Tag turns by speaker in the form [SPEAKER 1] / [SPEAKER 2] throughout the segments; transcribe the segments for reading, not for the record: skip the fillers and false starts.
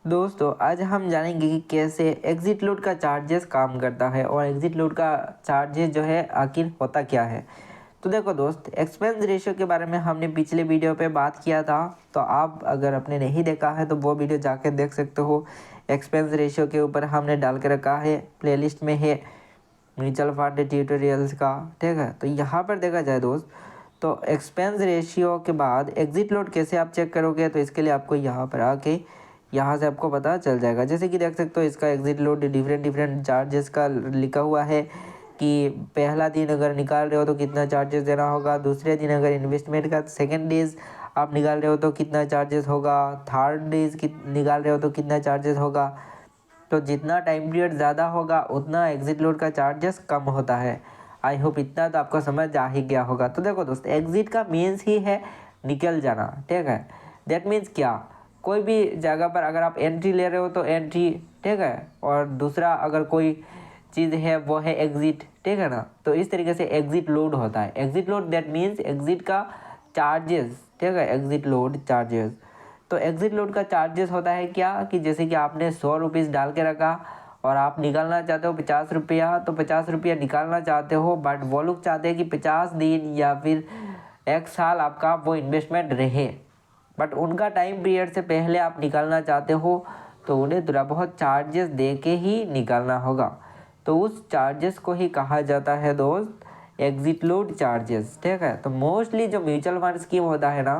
[SPEAKER 1] दोस्तों आज हम जानेंगे कि कैसे एग्जिट लोड का चार्जेस काम करता है और एग्जिट लोड का चार्जेस जो है आखिर होता क्या है। तो देखो दोस्त, एक्सपेंस रेशियो के बारे में हमने पिछले वीडियो पे बात किया था, तो आप अगर आपने नहीं देखा है तो वो वीडियो जाके देख सकते हो। एक्सपेंस रेशियो के ऊपर हमने डाल के रखा है, प्लेलिस्ट में है म्यूचुअल फंड ट्यूटोरियल्स का, ठीक है। तो यहाँ पर देखा जाए दोस्त, तो एक्सपेंस रेशियो के बाद एग्जिट लोड कैसे आप चेक करोगे, तो इसके लिए आपको यहाँ पर आके यहाँ से आपको पता चल जाएगा। जैसे कि देख सकते हो इसका exit load different different charges का लिखा हुआ है कि पहला दिन अगर निकाल रहे हो तो कितना चार्जेस देना होगा, दूसरे दिन अगर इन्वेस्टमेंट का सेकेंड डेज आप निकाल रहे हो तो कितना चार्जेस होगा, थर्ड डेज निकाल रहे हो तो कितना चार्जेस होगा। तो जितना टाइम पीरियड ज़्यादा होगा उतना एग्जिट लोड का चार्जेस कम होता है। आई होप इतना तो आपको समझ आ ही गया होगा। तो देखो दोस्त, एग्जिट का मीन्स ही है निकल जाना, ठीक है। दैट मीन्स क्या, कोई भी जगह पर अगर आप एंट्री ले रहे हो तो एंट्री, ठीक है, और दूसरा अगर कोई चीज़ है वो है एग्जिट, ठीक है ना। तो इस तरीके से एग्जिट लोड होता है। Exit load that means exit का चार्जेस, ठीक है, एग्जिट लोड चार्जेस। तो एग्जिट लोड का चार्जेस होता है क्या कि जैसे कि आपने 100 रुपीज़ डाल के रखा और आप निकालना चाहते हो 50 रुपया, तो 50 रुपया निकालना चाहते हो, बट वो लोग चाहते हैं कि 50 दिन या फिर 1 साल आपका वो इन्वेस्टमेंट रहे, बट उनका टाइम पीरियड से पहले आप निकालना चाहते हो, तो उन्हें थोड़ा बहुत चार्जेस दे के ही निकालना होगा। तो उस चार्जेस को ही कहा जाता है दोस्त एग्जिट लोड चार्जेस, ठीक है। तो मोस्टली जो म्यूचुअल फंड स्कीम होता है ना,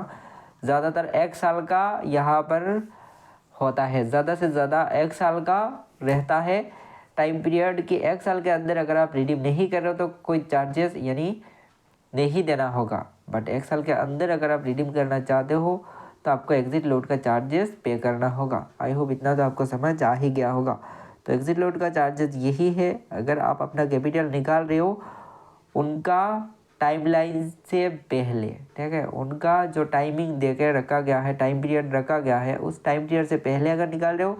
[SPEAKER 1] ज़्यादातर 1 साल का यहाँ पर होता है, ज़्यादा से ज़्यादा 1 साल का रहता है टाइम पीरियड कि 1 साल के अंदर अगर आप रिडीम नहीं कर रहे हो तो कोई चार्जेस यानी नहीं देना होगा। बट 1 साल के अंदर अगर आप रिडीम करना चाहते हो तो आपको एग्जिट लोड का चार्जेस पे करना होगा। आई होप इतना तो आपको समझ आ ही गया होगा। तो एग्जिट लोड का चार्जेस यही है, अगर आप अपना कैपिटल निकाल रहे हो उनका टाइमलाइन से पहले, ठीक है, उनका जो टाइमिंग दे के रखा गया है, टाइम पीरियड रखा गया है, उस टाइम पीरियड से पहले अगर निकाल रहे हो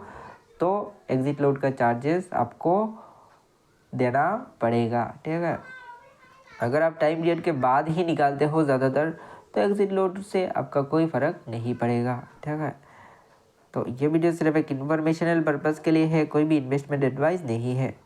[SPEAKER 1] तो एग्जिट लोड का चार्जेस आपको देना पड़ेगा, ठीक है। अगर आप टाइम पीरियड के बाद ही निकालते हो ज़्यादातर तो एग्जिट लोड से आपका कोई फ़र्क नहीं पड़ेगा, ठीक है। तो ये वीडियो सिर्फ एक इन्फॉर्मेशनल पर्पज़ के लिए है, कोई भी इन्वेस्टमेंट एडवाइस नहीं है।